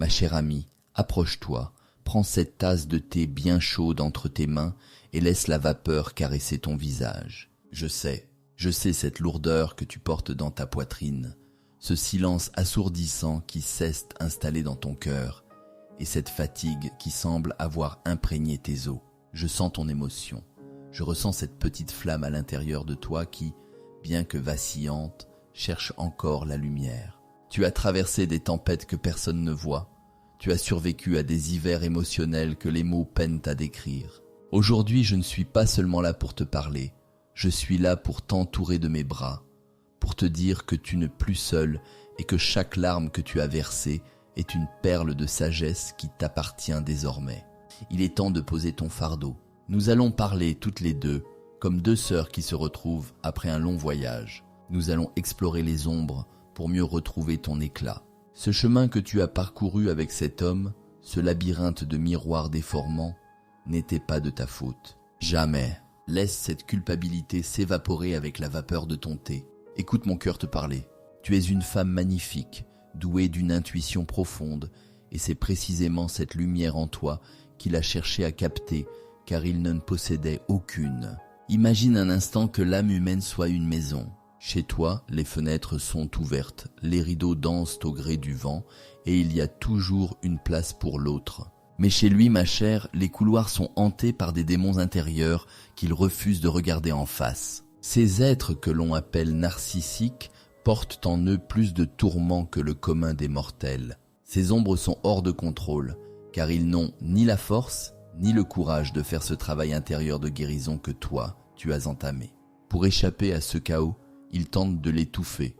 Ma chère amie, approche-toi, prends cette tasse de thé bien chaude entre tes mains et laisse la vapeur caresser ton visage. Je sais cette lourdeur que tu portes dans ta poitrine, ce silence assourdissant qui cesse installé dans ton cœur, et cette fatigue qui semble avoir imprégné tes os. Je sens ton émotion, je ressens cette petite flamme à l'intérieur de toi qui, bien que vacillante, cherche encore la lumière. Tu as traversé des tempêtes que personne ne voit, tu as survécu à des hivers émotionnels que les mots peinent à décrire. Aujourd'hui, je ne suis pas seulement là pour te parler, je suis là pour t'entourer de mes bras, pour te dire que tu n'es plus seul et que chaque larme que tu as versée est une perle de sagesse qui t'appartient désormais. Il est temps de poser ton fardeau. Nous allons parler toutes les deux, comme deux sœurs qui se retrouvent après un long voyage. Nous allons explorer les ombres pour mieux retrouver ton éclat. Ce chemin que tu as parcouru avec cet homme, ce labyrinthe de miroirs déformants, n'était pas de ta faute. Jamais. Laisse cette culpabilité s'évaporer avec la vapeur de ton thé. Écoute mon cœur te parler. Tu es une femme magnifique, douée d'une intuition profonde, et c'est précisément cette lumière en toi qu'il a cherché à capter, car il n'en possédait aucune. Imagine un instant que l'âme humaine soit une maison. Chez toi, les fenêtres sont ouvertes, les rideaux dansent au gré du vent, et il y a toujours une place pour l'autre. Mais chez lui, ma chère, les couloirs sont hantés par des démons intérieurs qu'il refuse de regarder en face. Ces êtres que l'on appelle narcissiques portent en eux plus de tourments que le commun des mortels. Ces ombres sont hors de contrôle, car ils n'ont ni la force, ni le courage de faire ce travail intérieur de guérison que toi, tu as entamé. Pour échapper à ce chaos, ils tentent de l'étouffer,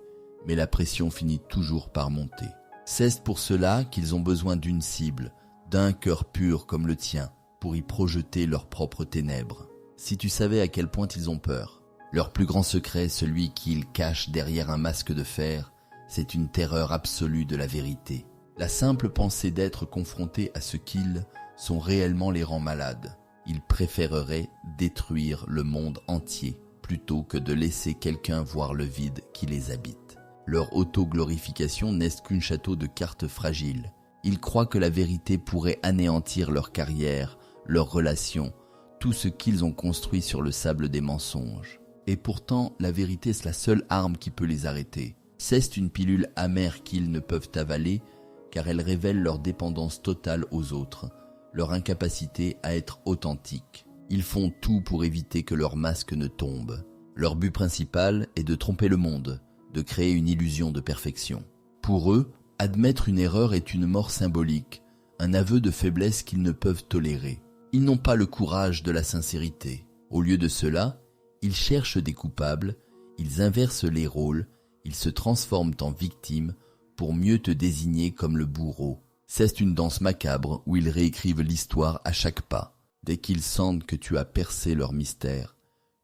mais la pression finit toujours par monter. C'est pour cela qu'ils ont besoin d'une cible, d'un cœur pur comme le tien, pour y projeter leurs propres ténèbres. Si tu savais à quel point ils ont peur, leur plus grand secret, celui qu'ils cachent derrière un masque de fer, c'est une terreur absolue de la vérité. La simple pensée d'être confrontés à ce qu'ils sont réellement les rend malades. Ils préféreraient détruire le monde entier plutôt que de laisser quelqu'un voir le vide qui les habite. Leur auto-glorification n'est qu'un château de cartes fragile. Ils croient que la vérité pourrait anéantir leur carrière, leurs relations, tout ce qu'ils ont construit sur le sable des mensonges. Et pourtant, la vérité est la seule arme qui peut les arrêter. C'est une pilule amère qu'ils ne peuvent avaler, car elle révèle leur dépendance totale aux autres, leur incapacité à être authentiques. Ils font tout pour éviter que leur masque ne tombe. Leur but principal est de tromper le monde, de créer une illusion de perfection. Pour eux, admettre une erreur est une mort symbolique, un aveu de faiblesse qu'ils ne peuvent tolérer. Ils n'ont pas le courage de la sincérité. Au lieu de cela, ils cherchent des coupables, ils inversent les rôles, ils se transforment en victimes pour mieux te désigner comme le bourreau. C'est une danse macabre où ils réécrivent l'histoire à chaque pas. Dès qu'ils sentent que tu as percé leur mystère,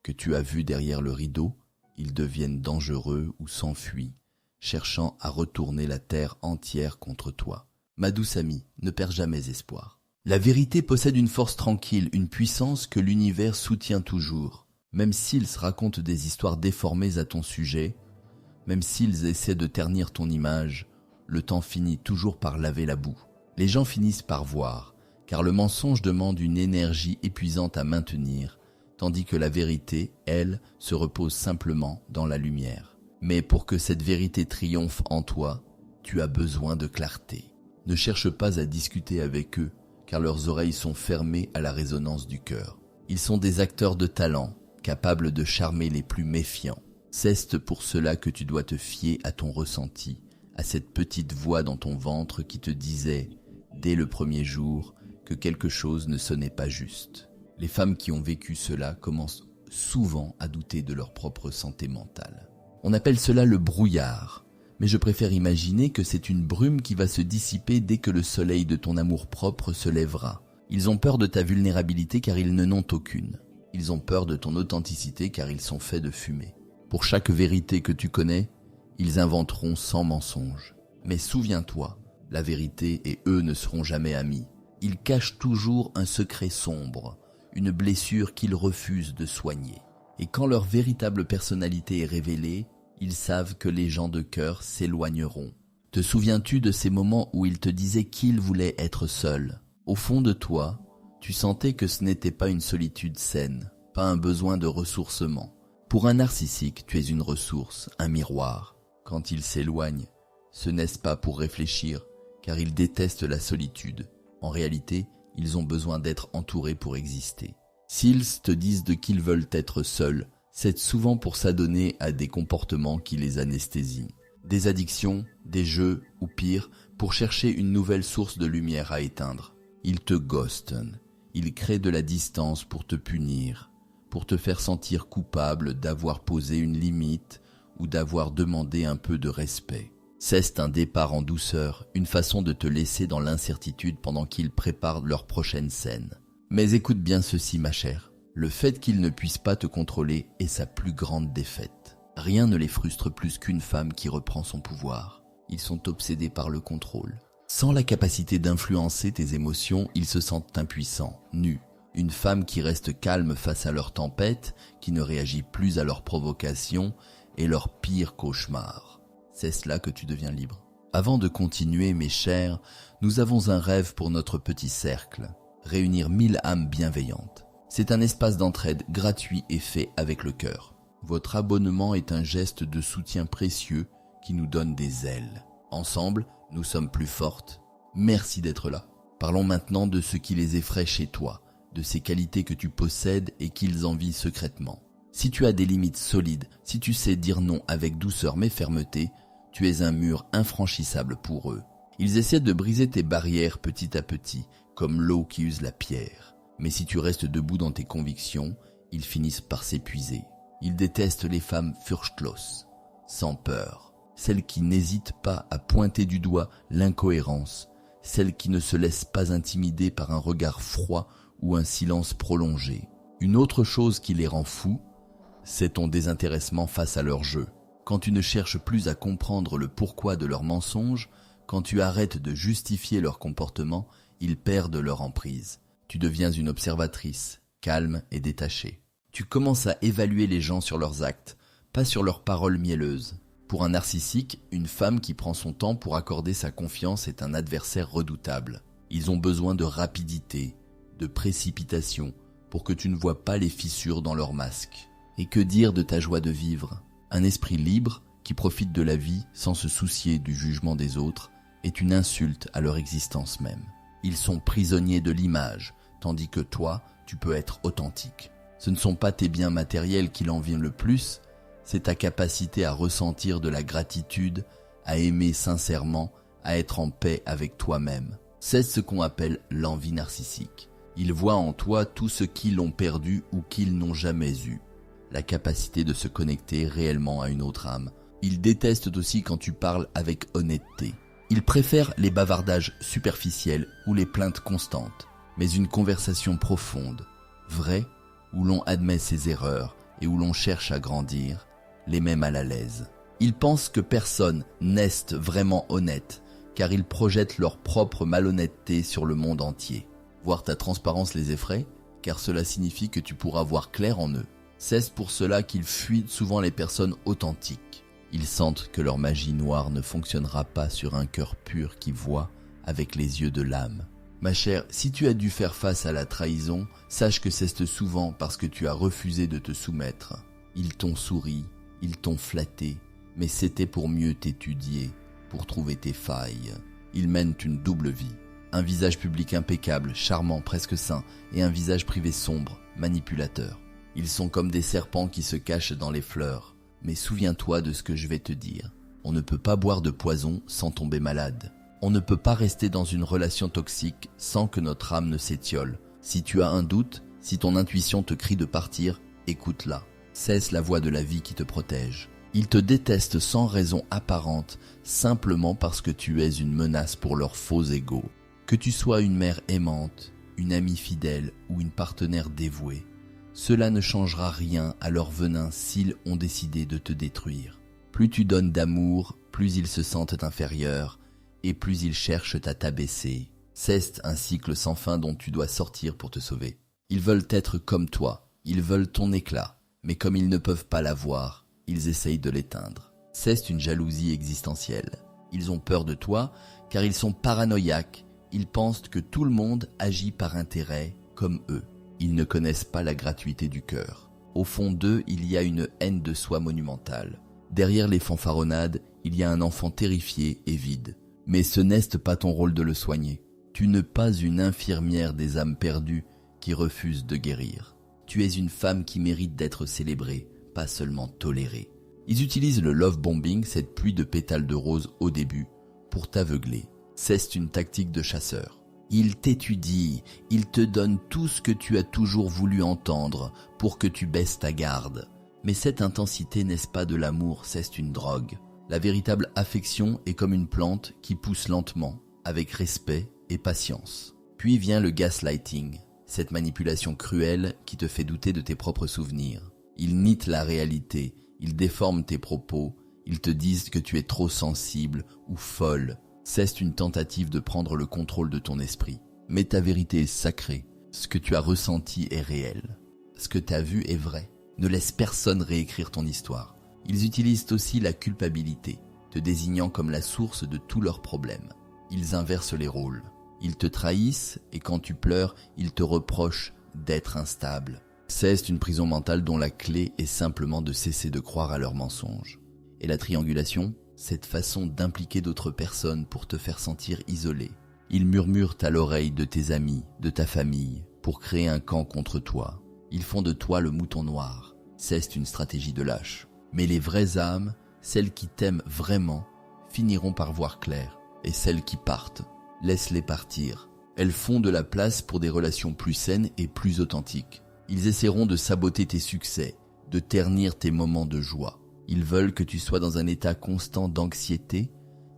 que tu as vu derrière le rideau, ils deviennent dangereux ou s'enfuient, cherchant à retourner la terre entière contre toi. Ma douce amie, ne perds jamais espoir. La vérité possède une force tranquille, une puissance que l'univers soutient toujours. Même s'ils se racontent des histoires déformées à ton sujet, même s'ils essaient de ternir ton image, le temps finit toujours par laver la boue. Les gens finissent par voir, car le mensonge demande une énergie épuisante à maintenir, tandis que la vérité, elle, se repose simplement dans la lumière. Mais pour que cette vérité triomphe en toi, tu as besoin de clarté. Ne cherche pas à discuter avec eux, car leurs oreilles sont fermées à la résonance du cœur. Ils sont des acteurs de talent, capables de charmer les plus méfiants. C'est pour cela que tu dois te fier à ton ressenti, à cette petite voix dans ton ventre qui te disait, dès le premier jour, que quelque chose ne sonnait pas juste. Les femmes qui ont vécu cela commencent souvent à douter de leur propre santé mentale. On appelle cela le brouillard, mais je préfère imaginer que c'est une brume qui va se dissiper dès que le soleil de ton amour-propre se lèvera. Ils ont peur de ta vulnérabilité car ils n'en ont aucune. Ils ont peur de ton authenticité car ils sont faits de fumée. Pour chaque vérité que tu connais, ils inventeront 100 mensonges. Mais souviens-toi, la vérité et eux ne seront jamais amis. Ils cachent toujours un secret sombre, une blessure qu'ils refusent de soigner. Et quand leur véritable personnalité est révélée, ils savent que les gens de cœur s'éloigneront, Te souviens-tu de ces moments où il te disait qu'il voulait être seul? Au fond de toi, tu sentais que ce n'était pas une solitude saine, pas un besoin de ressourcement. Pour un narcissique, tu es une ressource, un miroir. Quand il s'éloigne, ce n'est pas pour réfléchir, car ils détestent la solitude. En réalité, ils ont besoin d'être entourés pour exister. S'ils te disent qu'ils veulent être seuls, c'est souvent pour s'adonner à des comportements qui les anesthésient. Des addictions, des jeux ou pire, pour chercher une nouvelle source de lumière à éteindre. Ils te ghostent, ils créent de la distance pour te punir, pour te faire sentir coupable d'avoir posé une limite ou d'avoir demandé un peu de respect. C'est un départ en douceur, une façon de te laisser dans l'incertitude pendant qu'ils préparent leur prochaine scène. Mais écoute bien ceci, ma chère. Le fait qu'ils ne puissent pas te contrôler est sa plus grande défaite. Rien ne les frustre plus qu'une femme qui reprend son pouvoir. Ils sont obsédés par le contrôle. Sans la capacité d'influencer tes émotions, ils se sentent impuissants, nus. Une femme qui reste calme face à leur tempête, qui ne réagit plus à leurs provocations, est leur pire cauchemar. C'est cela que tu deviens libre. Avant de continuer, mes chers, nous avons un rêve pour notre petit cercle. Réunir 1000 âmes bienveillantes. C'est un espace d'entraide gratuit et fait avec le cœur. Votre abonnement est un geste de soutien précieux qui nous donne des ailes. Ensemble, nous sommes plus fortes. Merci d'être là. Parlons maintenant de ce qui les effraie chez toi, de ces qualités que tu possèdes et qu'ils envient secrètement. Si tu as des limites solides, si tu sais dire non avec douceur mais fermeté, tu es un mur infranchissable pour eux. Ils essaient de briser tes barrières petit à petit, comme l'eau qui use la pierre. Mais si tu restes debout dans tes convictions, ils finissent par s'épuiser. Ils détestent les femmes Furchtlos, sans peur, celles qui n'hésitent pas à pointer du doigt l'incohérence, celles qui ne se laissent pas intimider par un regard froid ou un silence prolongé. Une autre chose qui les rend fous, c'est ton désintéressement face à leur jeu. Quand tu ne cherches plus à comprendre le pourquoi de leurs mensonges, quand tu arrêtes de justifier leur comportement, ils perdent leur emprise. Tu deviens une observatrice, calme et détachée. Tu commences à évaluer les gens sur leurs actes, pas sur leurs paroles mielleuses. Pour un narcissique, une femme qui prend son temps pour accorder sa confiance est un adversaire redoutable. Ils ont besoin de rapidité, de précipitation, pour que tu ne vois pas les fissures dans leur masque. Et que dire de ta joie de vivre? Un esprit libre, qui profite de la vie sans se soucier du jugement des autres, est une insulte à leur existence même. Ils sont prisonniers de l'image, tandis que toi, tu peux être authentique. Ce ne sont pas tes biens matériels qui l'envient le plus, c'est ta capacité à ressentir de la gratitude, à aimer sincèrement, à être en paix avec toi-même. C'est ce qu'on appelle l'envie narcissique. Ils voient en toi tout ce qu'ils ont perdu ou qu'ils n'ont jamais eu. La capacité de se connecter réellement à une autre âme. Ils détestent aussi quand tu parles avec honnêteté. Ils préfèrent les bavardages superficiels ou les plaintes constantes, mais une conversation profonde, vraie, où l'on admet ses erreurs et où l'on cherche à grandir, les met mal à l'aise. Ils pensent que personne n'est vraiment honnête, car ils projettent leur propre malhonnêteté sur le monde entier. Voir ta transparence les effraie, car cela signifie que tu pourras voir clair en eux. C'est pour cela qu'ils fuient souvent les personnes authentiques. Ils sentent que leur magie noire ne fonctionnera pas sur un cœur pur qui voit avec les yeux de l'âme. Ma chère, si tu as dû faire face à la trahison, sache que c'est souvent parce que tu as refusé de te soumettre. Ils t'ont souri, ils t'ont flatté, mais c'était pour mieux t'étudier, pour trouver tes failles. Ils mènent une double vie. Un visage public impeccable, charmant, presque saint, et un visage privé sombre, manipulateur. Ils sont comme des serpents qui se cachent dans les fleurs. Mais souviens-toi de ce que je vais te dire. On ne peut pas boire de poison sans tomber malade. On ne peut pas rester dans une relation toxique sans que notre âme ne s'étiole. Si tu as un doute, si ton intuition te crie de partir, écoute-la. Cesse la voix de la vie qui te protège. Ils te détestent sans raison apparente, simplement parce que tu es une menace pour leurs faux égos. Que tu sois une mère aimante, une amie fidèle ou une partenaire dévouée, cela ne changera rien à leur venin s'ils ont décidé de te détruire. Plus tu donnes d'amour, plus ils se sentent inférieurs et plus ils cherchent à t'abaisser. C'est un cycle sans fin dont tu dois sortir pour te sauver. Ils veulent être comme toi, ils veulent ton éclat, mais comme ils ne peuvent pas l'avoir, ils essayent de l'éteindre. C'est une jalousie existentielle. Ils ont peur de toi car ils sont paranoïaques. Ils pensent que tout le monde agit par intérêt comme eux. Ils ne connaissent pas la gratuité du cœur. Au fond d'eux, il y a une haine de soi monumentale. Derrière les fanfaronnades, il y a un enfant terrifié et vide. Mais ce n'est pas ton rôle de le soigner. Tu n'es pas une infirmière des âmes perdues qui refuse de guérir. Tu es une femme qui mérite d'être célébrée, pas seulement tolérée. Ils utilisent le love bombing, cette pluie de pétales de rose au début, pour t'aveugler. C'est une tactique de chasseur. Ils t'étudient, ils te donnent tout ce que tu as toujours voulu entendre pour que tu baisses ta garde. Mais cette intensité n'est pas de l'amour, c'est une drogue. La véritable affection est comme une plante qui pousse lentement, avec respect et patience. Puis vient le gaslighting, cette manipulation cruelle qui te fait douter de tes propres souvenirs. Ils nient la réalité, ils déforment tes propos, ils te disent que tu es trop sensible ou folle. C'est une tentative de prendre le contrôle de ton esprit. Mais ta vérité est sacrée, ce que tu as ressenti est réel. Ce que tu as vu est vrai. Ne laisse personne réécrire ton histoire. Ils utilisent aussi la culpabilité, te désignant comme la source de tous leurs problèmes. Ils inversent les rôles. Ils te trahissent et quand tu pleures, ils te reprochent d'être instable. C'est une prison mentale dont la clé est simplement de cesser de croire à leurs mensonges. Et la triangulation, cette façon d'impliquer d'autres personnes pour te faire sentir isolé. Ils murmurent à l'oreille de tes amis, de ta famille, pour créer un camp contre toi. Ils font de toi le mouton noir. C'est une stratégie de lâche. Mais les vraies âmes, celles qui t'aiment vraiment, finiront par voir clair. Et celles qui partent, laisse-les partir. Elles font de la place pour des relations plus saines et plus authentiques. Ils essaieront de saboter tes succès, de ternir tes moments de joie. Ils veulent que tu sois dans un état constant d'anxiété,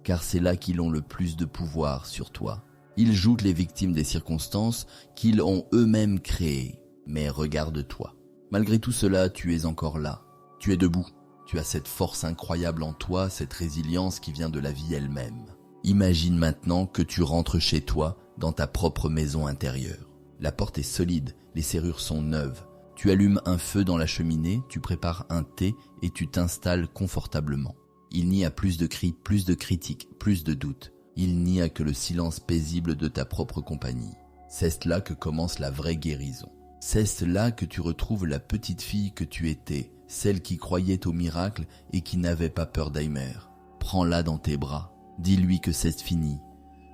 car c'est là qu'ils ont le plus de pouvoir sur toi. Ils jouent les victimes des circonstances qu'ils ont eux-mêmes créées. Mais regarde-toi. Malgré tout cela, tu es encore là. Tu es debout. Tu as cette force incroyable en toi, cette résilience qui vient de la vie elle-même. Imagine maintenant que tu rentres chez toi, dans ta propre maison intérieure. La porte est solide, les serrures sont neuves. Tu allumes un feu dans la cheminée, tu prépares un thé et tu t'installes confortablement. Il n'y a plus de cris, plus de critiques, plus de doutes. Il n'y a que le silence paisible de ta propre compagnie. C'est là que commence la vraie guérison. C'est là que tu retrouves la petite fille que tu étais, celle qui croyait au miracle et qui n'avait pas peur d'Alzheimer. Prends-la dans tes bras, dis-lui que c'est fini,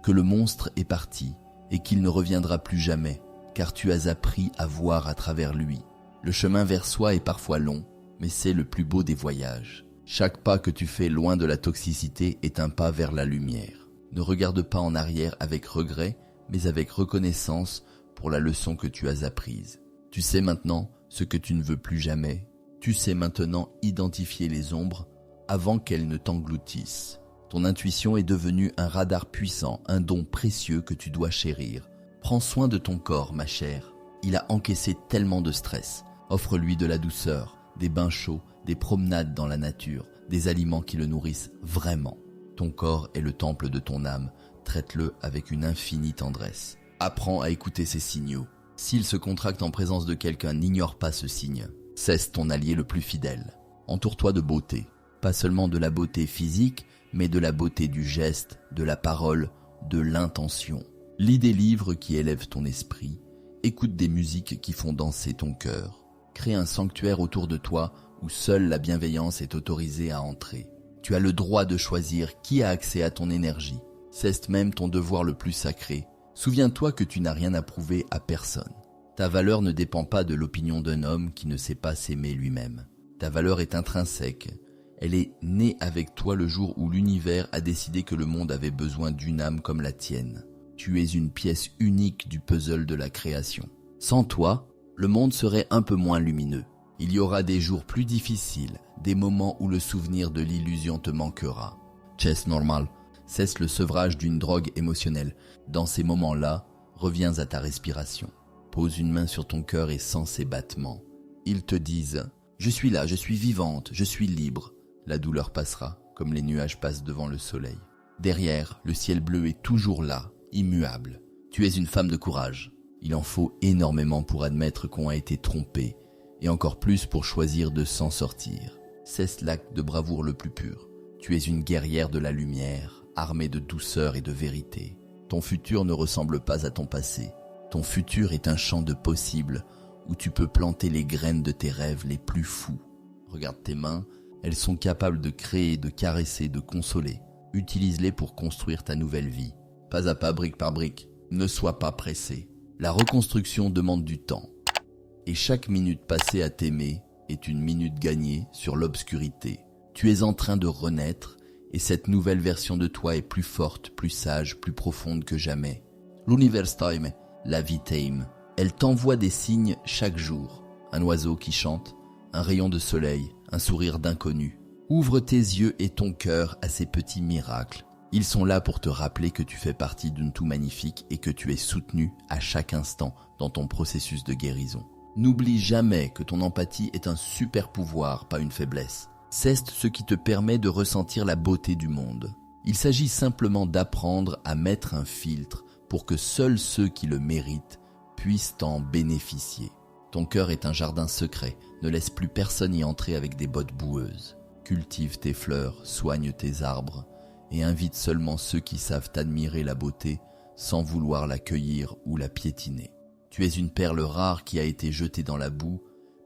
que le monstre est parti et qu'il ne reviendra plus jamais, car tu as appris à voir à travers lui. Le chemin vers soi est parfois long, mais c'est le plus beau des voyages. Chaque pas que tu fais loin de la toxicité est un pas vers la lumière. Ne regarde pas en arrière avec regret, mais avec reconnaissance pour la leçon que tu as apprise. Tu sais maintenant ce que tu ne veux plus jamais. Tu sais maintenant identifier les ombres avant qu'elles ne t'engloutissent. Ton intuition est devenue un radar puissant, un don précieux que tu dois chérir. Prends soin de ton corps, ma chère. Il a encaissé tellement de stress. Offre-lui de la douceur, des bains chauds, des promenades dans la nature, des aliments qui le nourrissent vraiment. Ton corps est le temple de ton âme. Traite-le avec une infinie tendresse. Apprends à écouter ses signaux. S'il se contracte en présence de quelqu'un, n'ignore pas ce signe. C'est ton allié le plus fidèle. Entoure-toi de beauté. Pas seulement de la beauté physique, mais de la beauté du geste, de la parole, de l'intention. Lis des livres qui élèvent ton esprit. Écoute des musiques qui font danser ton cœur. Crée un sanctuaire autour de toi où seule la bienveillance est autorisée à entrer. Tu as le droit de choisir qui a accès à ton énergie. C'est même ton devoir le plus sacré. Souviens-toi que tu n'as rien à prouver à personne. Ta valeur ne dépend pas de l'opinion d'un homme qui ne sait pas s'aimer lui-même. Ta valeur est intrinsèque. Elle est née avec toi le jour où l'univers a décidé que le monde avait besoin d'une âme comme la tienne. Tu es une pièce unique du puzzle de la création. Sans toi, le monde serait un peu moins lumineux. Il y aura des jours plus difficiles, des moments où le souvenir de l'illusion te manquera. C'est normal. Cesse le sevrage d'une drogue émotionnelle. Dans ces moments-là, reviens à ta respiration. Pose une main sur ton cœur et sens ses battements. Ils te disent « Je suis là, je suis vivante, je suis libre ». La douleur passera, comme les nuages passent devant le soleil. Derrière, le ciel bleu est toujours là, immuable. Tu es une femme de courage. Il en faut énormément pour admettre qu'on a été trompé, et encore plus pour choisir de s'en sortir. C'est l'acte de bravoure le plus pur. Tu es une guerrière de la lumière, armé de douceur et de vérité. Ton futur ne ressemble pas à ton passé. Ton futur est un champ de possibles où tu peux planter les graines de tes rêves les plus fous. Regarde tes mains, elles sont capables de créer, de caresser, de consoler. Utilise-les pour construire ta nouvelle vie. Pas à pas, brique par brique. Ne sois pas pressé. La reconstruction demande du temps. Et chaque minute passée à t'aimer est une minute gagnée sur l'obscurité. Tu es en train de renaître et cette nouvelle version de toi est plus forte, plus sage, plus profonde que jamais. L'univers t'aime, la vie t'aime. Elle t'envoie des signes chaque jour. Un oiseau qui chante, un rayon de soleil, un sourire d'inconnu. Ouvre tes yeux et ton cœur à ces petits miracles. Ils sont là pour te rappeler que tu fais partie d'une tout magnifique et que tu es soutenu à chaque instant dans ton processus de guérison. N'oublie jamais que ton empathie est un super pouvoir, pas une faiblesse. C'est ce qui te permet de ressentir la beauté du monde. Il s'agit simplement d'apprendre à mettre un filtre pour que seuls ceux qui le méritent puissent en bénéficier. Ton cœur est un jardin secret, ne laisse plus personne y entrer avec des bottes boueuses. Cultive tes fleurs, soigne tes arbres et invite seulement ceux qui savent admirer la beauté sans vouloir la cueillir ou la piétiner. Tu es une perle rare qui a été jetée dans la boue,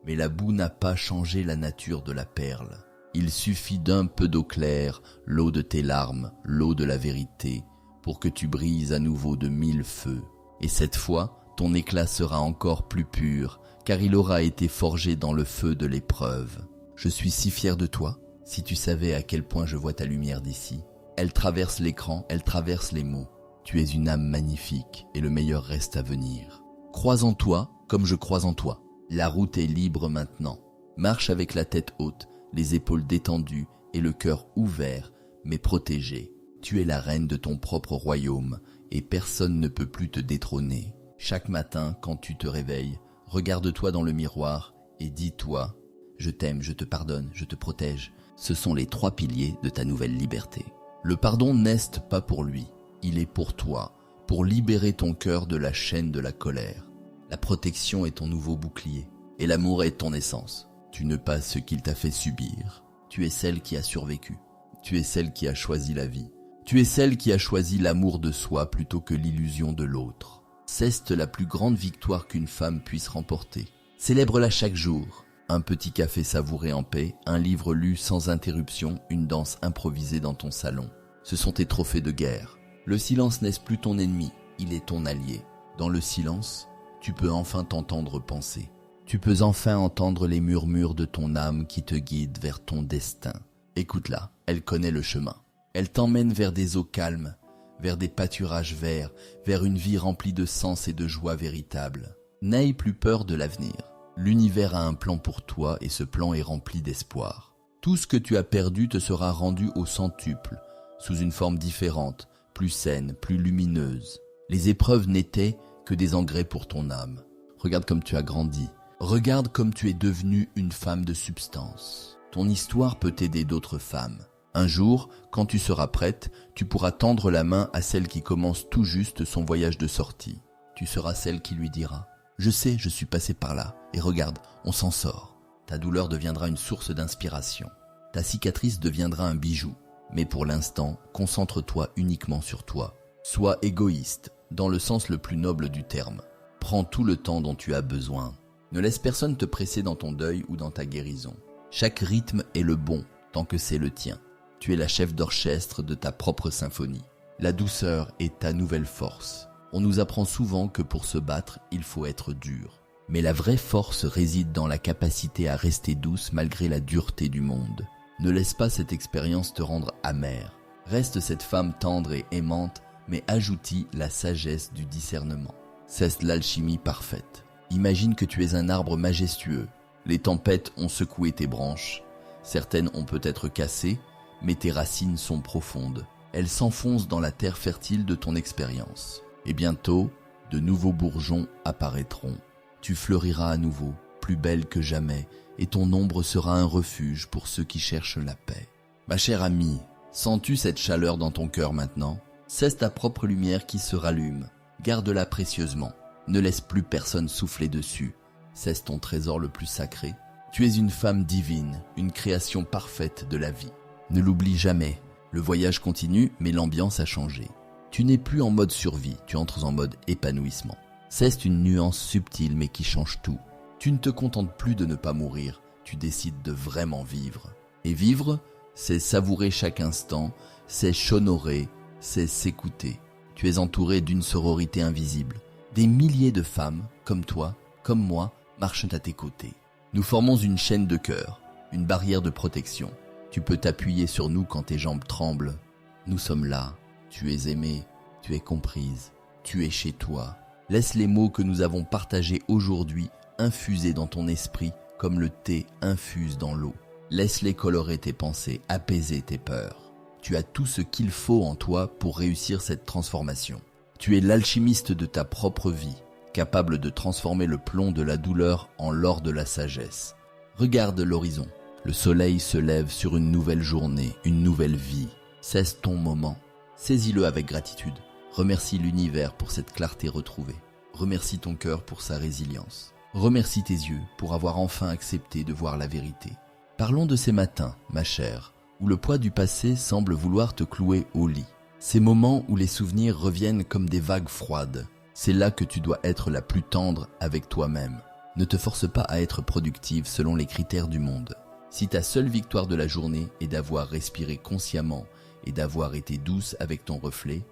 mais la boue n'a pas changé la nature de la perle. Il suffit d'un peu d'eau claire, l'eau de tes larmes, l'eau de la vérité, pour que tu brises à nouveau de 1000 feux. Et cette fois, ton éclat sera encore plus pur, car il aura été forgé dans le feu de l'épreuve. Je suis si fier de toi, si tu savais à quel point je vois ta lumière d'ici. Elle traverse l'écran, elle traverse les mots. Tu es une âme magnifique et le meilleur reste à venir. Crois en toi comme je crois en toi. La route est libre maintenant. Marche avec la tête haute, les épaules détendues et le cœur ouvert, mais protégé. Tu es la reine de ton propre royaume et personne ne peut plus te détrôner. Chaque matin, quand tu te réveilles, regarde-toi dans le miroir et dis-toi « Je t'aime, je te pardonne, je te protège ». Ce sont les 3 piliers de ta nouvelle liberté. Le pardon n'est pas pour lui, il est pour toi, pour libérer ton cœur de la chaîne de la colère. La protection est ton nouveau bouclier et l'amour est ton essence. Tu ne pas ce qu'il t'a fait subir. Tu es celle qui a survécu. Tu es celle qui a choisi la vie. Tu es celle qui a choisi l'amour de soi plutôt que l'illusion de l'autre. C'est la plus grande victoire qu'une femme puisse remporter. Célèbre-la chaque jour. Un petit café savouré en paix, un livre lu sans interruption, une danse improvisée dans ton salon. Ce sont tes trophées de guerre. Le silence n'est plus ton ennemi, il est ton allié. Dans le silence, tu peux enfin t'entendre penser. Tu peux enfin entendre les murmures de ton âme qui te guident vers ton destin. Écoute-la, elle connaît le chemin. Elle t'emmène vers des eaux calmes, vers des pâturages verts, vers une vie remplie de sens et de joie véritable. N'aie plus peur de l'avenir. L'univers a un plan pour toi et ce plan est rempli d'espoir. Tout ce que tu as perdu te sera rendu au centuple, sous une forme différente, plus saine, plus lumineuse. Les épreuves n'étaient que des engrais pour ton âme. Regarde comme tu as grandi. Regarde comme tu es devenue une femme de substance. Ton histoire peut aider d'autres femmes. Un jour, quand tu seras prête, tu pourras tendre la main à celle qui commence tout juste son voyage de sortie. Tu seras celle qui lui dira « Je sais, je suis passée par là, et regarde, on s'en sort ». Ta douleur deviendra une source d'inspiration. Ta cicatrice deviendra un bijou. Mais pour l'instant, concentre-toi uniquement sur toi. Sois égoïste, dans le sens le plus noble du terme. Prends tout le temps dont tu as besoin. Ne laisse personne te presser dans ton deuil ou dans ta guérison. Chaque rythme est le bon, tant que c'est le tien. Tu es la chef d'orchestre de ta propre symphonie. La douceur est ta nouvelle force. On nous apprend souvent que pour se battre, il faut être dur. Mais la vraie force réside dans la capacité à rester douce malgré la dureté du monde. Ne laisse pas cette expérience te rendre amère. Reste cette femme tendre et aimante, mais ajoute-y la sagesse du discernement. C'est l'alchimie parfaite. Imagine que tu es un arbre majestueux. Les tempêtes ont secoué tes branches. Certaines ont peut-être cassé, mais tes racines sont profondes. Elles s'enfoncent dans la terre fertile de ton expérience. Et bientôt, de nouveaux bourgeons apparaîtront. Tu fleuriras à nouveau, plus belle que jamais, et ton ombre sera un refuge pour ceux qui cherchent la paix. Ma chère amie, sens-tu cette chaleur dans ton cœur maintenant? C'est ta propre lumière qui se rallume. Garde-la précieusement. Ne laisse plus personne souffler dessus. C'est ton trésor le plus sacré. Tu es une femme divine, une création parfaite de la vie. Ne l'oublie jamais. Le voyage continue, mais l'ambiance a changé. Tu n'es plus en mode survie, tu entres en mode épanouissement. C'est une nuance subtile mais qui change tout. Tu ne te contentes plus de ne pas mourir, tu décides de vraiment vivre. Et vivre, c'est savourer chaque instant, c'est s'honorer, c'est s'écouter. Tu es entouré d'une sororité invisible. Des milliers de femmes, comme toi, comme moi, marchent à tes côtés. Nous formons une chaîne de cœur, une barrière de protection. Tu peux t'appuyer sur nous quand tes jambes tremblent. Nous sommes là, tu es aimée, tu es comprise, tu es chez toi. Laisse les mots que nous avons partagés aujourd'hui infuser dans ton esprit comme le thé infuse dans l'eau. Laisse-les colorer tes pensées, apaiser tes peurs. Tu as tout ce qu'il faut en toi pour réussir cette transformation. Tu es l'alchimiste de ta propre vie, capable de transformer le plomb de la douleur en l'or de la sagesse. Regarde l'horizon. Le soleil se lève sur une nouvelle journée, une nouvelle vie. Cesse ton moment. Saisis-le avec gratitude. Remercie l'univers pour cette clarté retrouvée. Remercie ton cœur pour sa résilience. Remercie tes yeux pour avoir enfin accepté de voir la vérité. Parlons de ces matins, ma chère, où le poids du passé semble vouloir te clouer au lit. Ces moments où les souvenirs reviennent comme des vagues froides. C'est là que tu dois être la plus tendre avec toi-même. Ne te force pas à être productive selon les critères du monde. Si ta seule victoire de la journée est d'avoir respiré consciemment et d'avoir été douce avec ton reflet,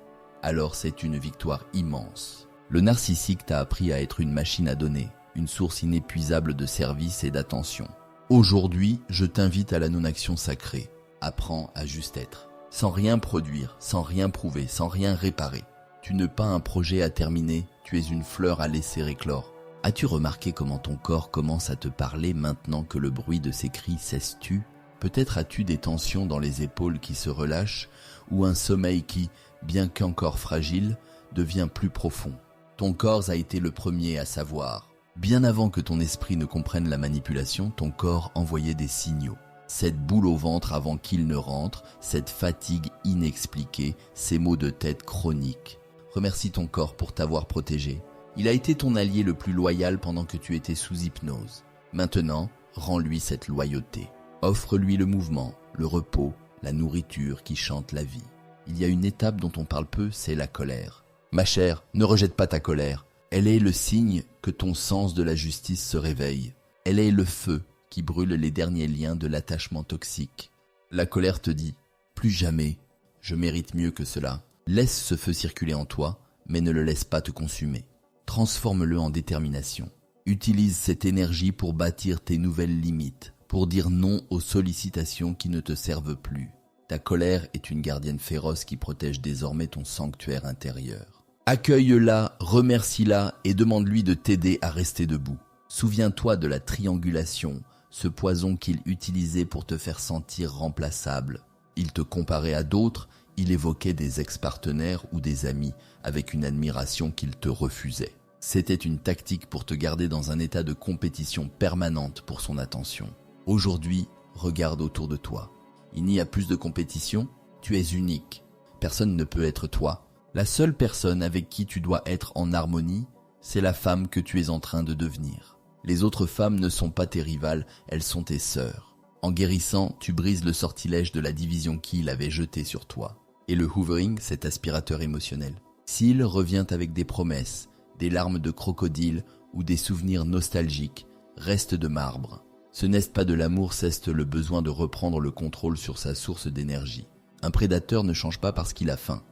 alors c'est une victoire immense. Le narcissique t'a appris à être une machine à donner, une source inépuisable de service et d'attention. Aujourd'hui, je t'invite à la non-action sacrée. Apprends à juste être. Sans rien produire, sans rien prouver, sans rien réparer. Tu n'es pas un projet à terminer, tu es une fleur à laisser éclore. As-tu remarqué comment ton corps commence à te parler maintenant que le bruit de ses cris cesse-tu? Peut-être as-tu des tensions dans les épaules qui se relâchent ou un sommeil qui, bien qu'encore fragile, devient plus profond. Ton corps a été le premier à savoir. Bien avant que ton esprit ne comprenne la manipulation, ton corps envoyait des signaux. Cette boule au ventre avant qu'il ne rentre, cette fatigue inexpliquée, ces maux de tête chroniques. Remercie ton corps pour t'avoir protégé. Il a été ton allié le plus loyal pendant que tu étais sous hypnose. Maintenant, rends-lui cette loyauté. Offre-lui le mouvement, le repos, la nourriture qui chante la vie. Il y a une étape dont on parle peu, c'est la colère. Ma chère, ne rejette pas ta colère. Elle est le signe que ton sens de la justice se réveille. Elle est le feu qui brûle les derniers liens de l'attachement toxique. La colère te dit « Plus jamais, je mérite mieux que cela ». Laisse ce feu circuler en toi, mais ne le laisse pas te consumer. Transforme-le en détermination. Utilise cette énergie pour bâtir tes nouvelles limites, pour dire non aux sollicitations qui ne te servent plus. Ta colère est une gardienne féroce qui protège désormais ton sanctuaire intérieur. Accueille-la, remercie-la et demande-lui de t'aider à rester debout. Souviens-toi de la triangulation, ce poison qu'il utilisait pour te faire sentir remplaçable. Il te comparait à d'autres, il évoquait des ex-partenaires ou des amis avec une admiration qu'il te refusait. C'était une tactique pour te garder dans un état de compétition permanente pour son attention. Aujourd'hui, regarde autour de toi. Il n'y a plus de compétition, tu es unique. Personne ne peut être toi. La seule personne avec qui tu dois être en harmonie, c'est la femme que tu es en train de devenir. Les autres femmes ne sont pas tes rivales, elles sont tes sœurs. En guérissant, tu brises le sortilège de la division qu'il avait jeté sur toi. Et le hoovering, cet aspirateur émotionnel. S'il revient avec des promesses, des larmes de crocodile ou des souvenirs nostalgiques, reste de marbre. Ce n'est pas de l'amour, c'est le besoin de reprendre le contrôle sur sa source d'énergie. Un prédateur ne change pas parce qu'il a faim.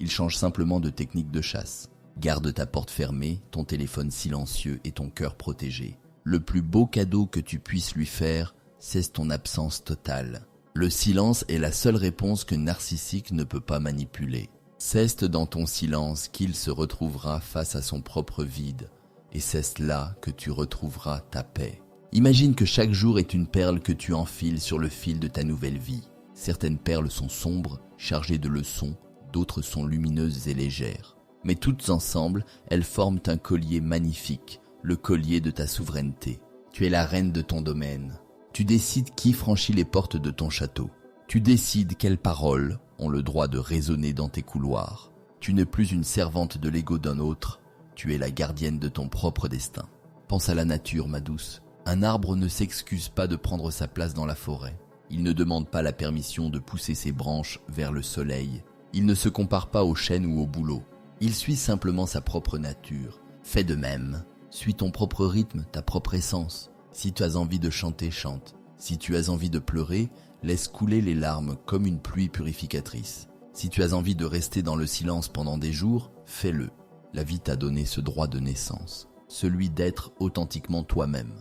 Il change simplement de technique de chasse. Garde ta porte fermée, ton téléphone silencieux et ton cœur protégé. Le plus beau cadeau que tu puisses lui faire, c'est ton absence totale. Le silence est la seule réponse que narcissique ne peut pas manipuler. C'est dans ton silence qu'il se retrouvera face à son propre vide. Et c'est là que tu retrouveras ta paix. Imagine que chaque jour est une perle que tu enfiles sur le fil de ta nouvelle vie. Certaines perles sont sombres, chargées de leçons, d'autres sont lumineuses et légères. Mais toutes ensemble, elles forment un collier magnifique, le collier de ta souveraineté. Tu es la reine de ton domaine. Tu décides qui franchit les portes de ton château. Tu décides quelles paroles ont le droit de résonner dans tes couloirs. Tu n'es plus une servante de l'ego d'un autre, tu es la gardienne de ton propre destin. Pense à la nature, ma douce. Un arbre ne s'excuse pas de prendre sa place dans la forêt. Il ne demande pas la permission de pousser ses branches vers le soleil. Il ne se compare pas aux chênes ou au bouleau. Il suit simplement sa propre nature. Fais de même. Suis ton propre rythme, ta propre essence. Si tu as envie de chanter, chante. Si tu as envie de pleurer, laisse couler les larmes comme une pluie purificatrice. Si tu as envie de rester dans le silence pendant des jours, fais-le. La vie t'a donné ce droit de naissance, celui d'être authentiquement toi-même.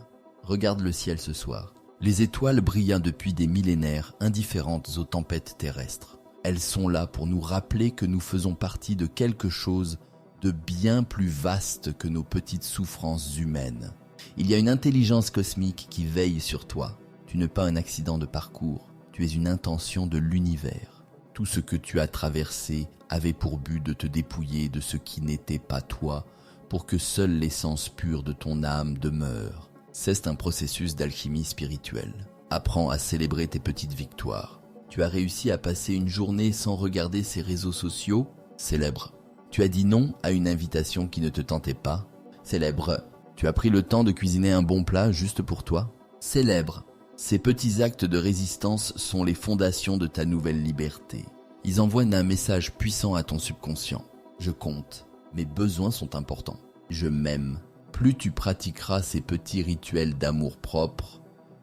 Regarde le ciel ce soir. Les étoiles brillent depuis des millénaires, indifférentes aux tempêtes terrestres. Elles sont là pour nous rappeler que nous faisons partie de quelque chose de bien plus vaste que nos petites souffrances humaines. Il y a une intelligence cosmique qui veille sur toi. Tu n'es pas un accident de parcours, tu es une intention de l'univers. Tout ce que tu as traversé avait pour but de te dépouiller de ce qui n'était pas toi, pour que seule l'essence pure de ton âme demeure. C'est un processus d'alchimie spirituelle. Apprends à célébrer tes petites victoires. Tu as réussi à passer une journée sans regarder ces réseaux sociaux? Célèbre. Tu as dit non à une invitation qui ne te tentait pas? Célèbre. Tu as pris le temps de cuisiner un bon plat juste pour toi? Célèbre. Ces petits actes de résistance sont les fondations de ta nouvelle liberté. Ils envoient un message puissant à ton subconscient. Je compte. Mes besoins sont importants. Je m'aime. Plus tu pratiqueras ces petits rituels d'amour-propre,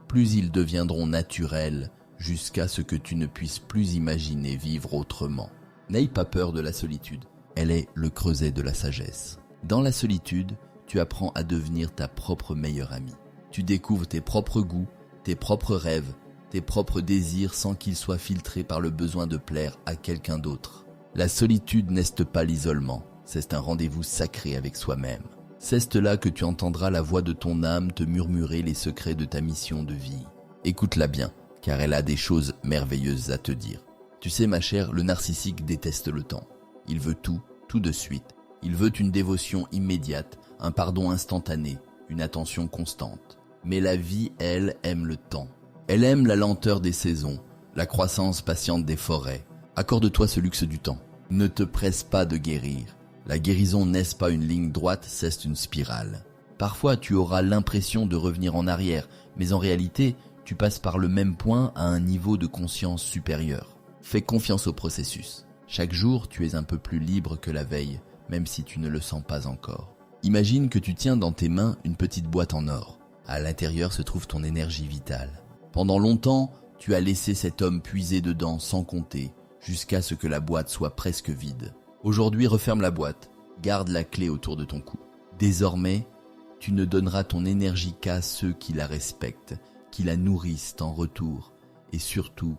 plus ils deviendront naturels jusqu'à ce que tu ne puisses plus imaginer vivre autrement. N'aie pas peur de la solitude. Elle est le creuset de la sagesse. Dans la solitude, tu apprends à devenir ta propre meilleure amie. Tu découvres tes propres goûts, tes propres rêves, tes propres désirs sans qu'ils soient filtrés par le besoin de plaire à quelqu'un d'autre. La solitude n'est pas l'isolement, c'est un rendez-vous sacré avec soi-même. C'est là que tu entendras la voix de ton âme te murmurer les secrets de ta mission de vie. Écoute-la bien, car elle a des choses merveilleuses à te dire. Tu sais ma chère, le narcissique déteste le temps. Il veut tout, tout de suite. Il veut une dévotion immédiate, un pardon instantané, une attention constante. Mais la vie, elle, aime le temps. Elle aime la lenteur des saisons, la croissance patiente des forêts. Accorde-toi ce luxe du temps. Ne te presse pas de guérir. La guérison n'est pas une ligne droite, c'est une spirale. Parfois, tu auras l'impression de revenir en arrière, mais en réalité, tu passes par le même point à un niveau de conscience supérieur. Fais confiance au processus. Chaque jour, tu es un peu plus libre que la veille, même si tu ne le sens pas encore. Imagine que tu tiens dans tes mains une petite boîte en or. À l'intérieur se trouve ton énergie vitale. Pendant longtemps, tu as laissé cet homme puiser dedans sans compter, jusqu'à ce que la boîte soit presque vide. Aujourd'hui, referme la boîte, garde la clé autour de ton cou. Désormais, tu ne donneras ton énergie qu'à ceux qui la respectent, qui la nourrissent en retour, et surtout,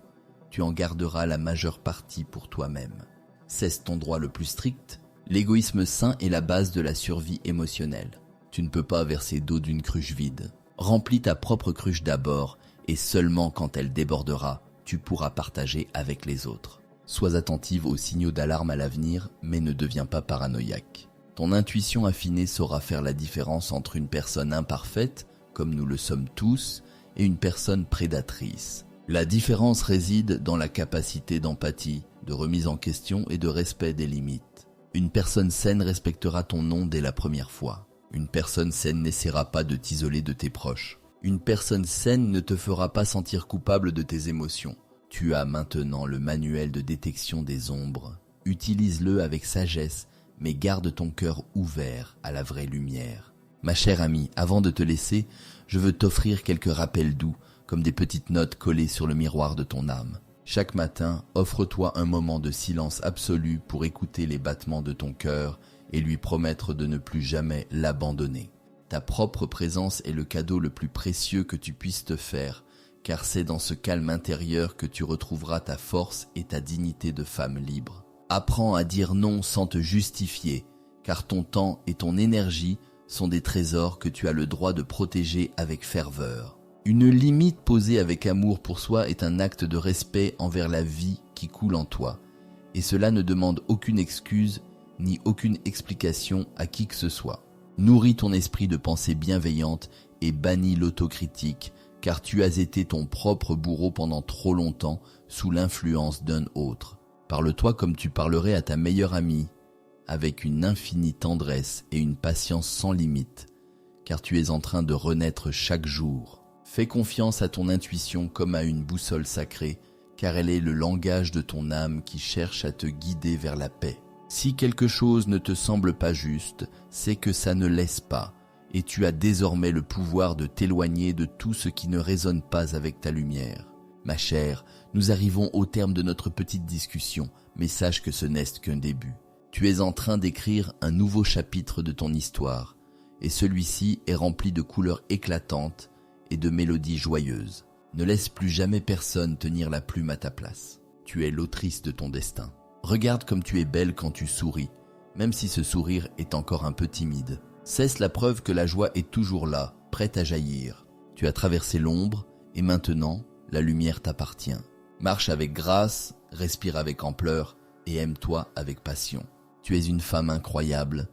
tu en garderas la majeure partie pour toi-même. C'est ton droit le plus strict. L'égoïsme sain est la base de la survie émotionnelle. Tu ne peux pas verser d'eau d'une cruche vide. Remplis ta propre cruche d'abord, et seulement quand elle débordera, tu pourras partager avec les autres. Sois attentive aux signaux d'alarme à l'avenir, mais ne deviens pas paranoïaque. Ton intuition affinée saura faire la différence entre une personne imparfaite, comme nous le sommes tous, et une personne prédatrice. La différence réside dans la capacité d'empathie, de remise en question et de respect des limites. Une personne saine respectera ton nom dès la première fois. Une personne saine n'essaiera pas de t'isoler de tes proches. Une personne saine ne te fera pas sentir coupable de tes émotions. Tu as maintenant le manuel de détection des ombres. Utilise-le avec sagesse, mais garde ton cœur ouvert à la vraie lumière. Ma chère amie, avant de te laisser, je veux t'offrir quelques rappels doux, comme des petites notes collées sur le miroir de ton âme. Chaque matin, offre-toi un moment de silence absolu pour écouter les battements de ton cœur et lui promettre de ne plus jamais l'abandonner. Ta propre présence est le cadeau le plus précieux que tu puisses te faire, car c'est dans ce calme intérieur que tu retrouveras ta force et ta dignité de femme libre. Apprends à dire non sans te justifier, car ton temps et ton énergie sont des trésors que tu as le droit de protéger avec ferveur. Une limite posée avec amour pour soi est un acte de respect envers la vie qui coule en toi, et cela ne demande aucune excuse ni aucune explication à qui que ce soit. Nourris ton esprit de pensées bienveillantes et bannis l'autocritique, car tu as été ton propre bourreau pendant trop longtemps sous l'influence d'un autre. Parle-toi comme tu parlerais à ta meilleure amie, avec une infinie tendresse et une patience sans limite, car tu es en train de renaître chaque jour. Fais confiance à ton intuition comme à une boussole sacrée, car elle est le langage de ton âme qui cherche à te guider vers la paix. Si quelque chose ne te semble pas juste, c'est que ça ne laisse pas, et tu as désormais le pouvoir de t'éloigner de tout ce qui ne résonne pas avec ta lumière. Ma chère, nous arrivons au terme de notre petite discussion, mais sache que ce n'est qu'un début. Tu es en train d'écrire un nouveau chapitre de ton histoire, et celui-ci est rempli de couleurs éclatantes et de mélodies joyeuses. Ne laisse plus jamais personne tenir la plume à ta place. Tu es l'autrice de ton destin. Regarde comme tu es belle quand tu souris, même si ce sourire est encore un peu timide. C'est la preuve que la joie est toujours là, prête à jaillir. Tu as traversé l'ombre, et maintenant, la lumière t'appartient. Marche avec grâce, respire avec ampleur, et aime-toi avec passion. Tu es une femme incroyable,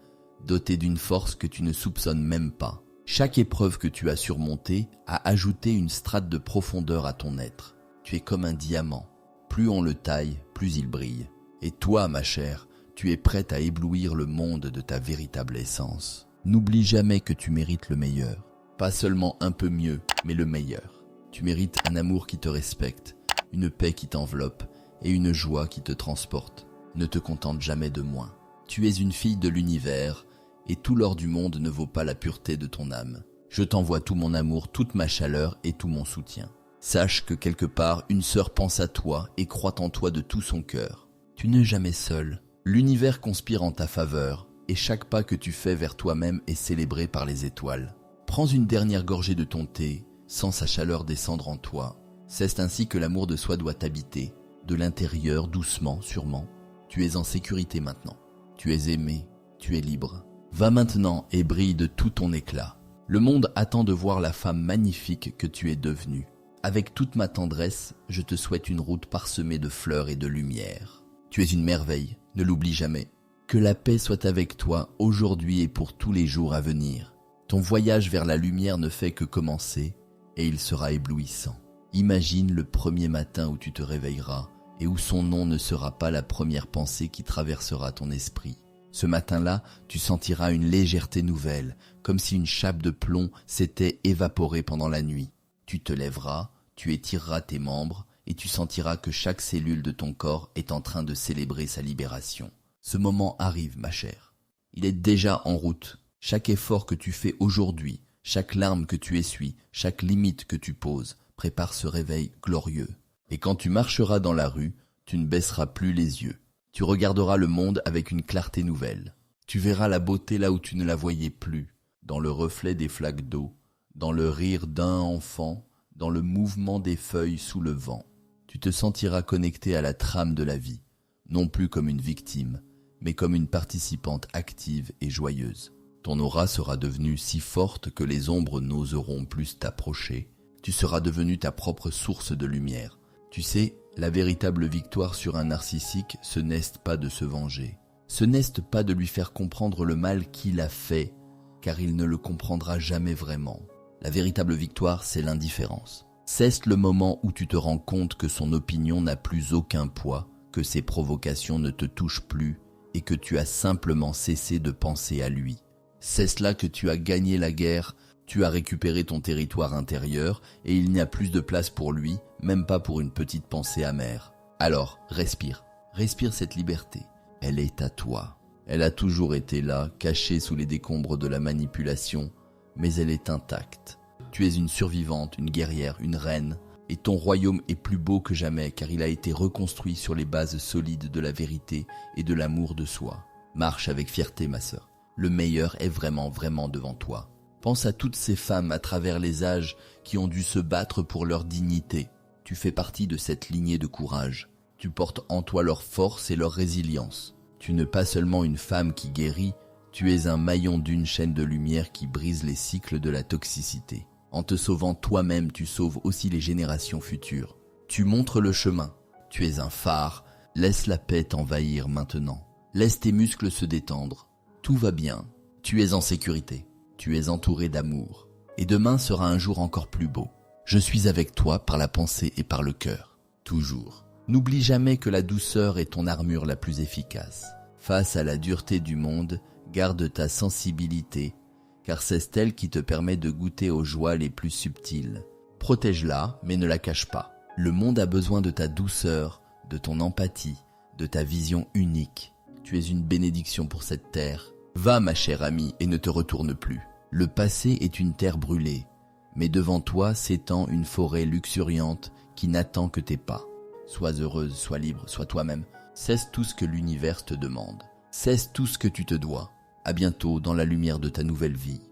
dotée d'une force que tu ne soupçonnes même pas. Chaque épreuve que tu as surmontée a ajouté une strate de profondeur à ton être. Tu es comme un diamant. Plus on le taille, plus il brille. Et toi, ma chère, tu es prête à éblouir le monde de ta véritable essence. N'oublie jamais que tu mérites le meilleur. Pas seulement un peu mieux, mais le meilleur. Tu mérites un amour qui te respecte, une paix qui t'enveloppe et une joie qui te transporte. Ne te contente jamais de moins. Tu es une fille de l'univers et tout l'or du monde ne vaut pas la pureté de ton âme. Je t'envoie tout mon amour, toute ma chaleur et tout mon soutien. Sache que quelque part, une sœur pense à toi et croit en toi de tout son cœur. Tu n'es jamais seul. L'univers conspire en ta faveur et chaque pas que tu fais vers toi-même est célébré par les étoiles. Prends une dernière gorgée de ton thé, sens sa chaleur descendre en toi. C'est ainsi que l'amour de soi doit t'habiter, de l'intérieur, doucement, sûrement. Tu es en sécurité maintenant. Tu es aimé, tu es libre. Va maintenant et brille de tout ton éclat. Le monde attend de voir la femme magnifique que tu es devenue. Avec toute ma tendresse, je te souhaite une route parsemée de fleurs et de lumière. Tu es une merveille, ne l'oublie jamais. Que la paix soit avec toi aujourd'hui et pour tous les jours à venir. Ton voyage vers la lumière ne fait que commencer et il sera éblouissant. Imagine le premier matin où tu te réveilleras et où son nom ne sera pas la première pensée qui traversera ton esprit. Ce matin-là, tu sentiras une légèreté nouvelle, comme si une chape de plomb s'était évaporée pendant la nuit. Tu te lèveras, tu étireras tes membres et tu sentiras que chaque cellule de ton corps est en train de célébrer sa libération. Ce moment arrive, ma chère. Il est déjà en route. Chaque effort que tu fais aujourd'hui, chaque larme que tu essuies, chaque limite que tu poses, prépare ce réveil glorieux. Et quand tu marcheras dans la rue, tu ne baisseras plus les yeux. Tu regarderas le monde avec une clarté nouvelle. Tu verras la beauté là où tu ne la voyais plus, dans le reflet des flaques d'eau, dans le rire d'un enfant, dans le mouvement des feuilles sous le vent. Tu te sentiras connecté à la trame de la vie, non plus comme une victime, mais comme une participante active et joyeuse. Ton aura sera devenue si forte que les ombres n'oseront plus t'approcher. Tu seras devenu ta propre source de lumière. Tu sais, la véritable victoire sur un narcissique, ce n'est pas de se venger. Ce n'est pas de lui faire comprendre le mal qu'il a fait, car il ne le comprendra jamais vraiment. La véritable victoire, c'est l'indifférence. C'est le moment où tu te rends compte que son opinion n'a plus aucun poids, que ses provocations ne te touchent plus et que tu as simplement cessé de penser à lui. C'est là que tu as gagné la guerre, tu as récupéré ton territoire intérieur et il n'y a plus de place pour lui, même pas pour une petite pensée amère. Alors, respire cette liberté. Elle est à toi. Elle a toujours été là, cachée sous les décombres de la manipulation, mais elle est intacte. Tu es une survivante, une guerrière, une reine, et ton royaume est plus beau que jamais car il a été reconstruit sur les bases solides de la vérité et de l'amour de soi. Marche avec fierté, ma sœur. Le meilleur est vraiment devant toi. Pense à toutes ces femmes à travers les âges qui ont dû se battre pour leur dignité. Tu fais partie de cette lignée de courage. Tu portes en toi leur force et leur résilience. Tu n'es pas seulement une femme qui guérit, tu es un maillon d'une chaîne de lumière qui brise les cycles de la toxicité. En te sauvant toi-même, tu sauves aussi les générations futures. Tu montres le chemin. Tu es un phare. Laisse la paix t'envahir maintenant. Laisse tes muscles se détendre. Tout va bien. Tu es en sécurité. Tu es entouré d'amour. Et demain sera un jour encore plus beau. Je suis avec toi par la pensée et par le cœur. Toujours. N'oublie jamais que la douceur est ton armure la plus efficace. Face à la dureté du monde, garde ta sensibilité, car c'est elle qui te permet de goûter aux joies les plus subtiles. Protège-la, mais ne la cache pas. Le monde a besoin de ta douceur, de ton empathie, de ta vision unique. Tu es une bénédiction pour cette terre. Va, ma chère amie, et ne te retourne plus. Le passé est une terre brûlée, mais devant toi s'étend une forêt luxuriante qui n'attend que tes pas. Sois heureuse, sois libre, sois toi-même. Cesse tout ce que l'univers te demande. Cesse tout ce que tu te dois. À bientôt dans la lumière de ta nouvelle vie.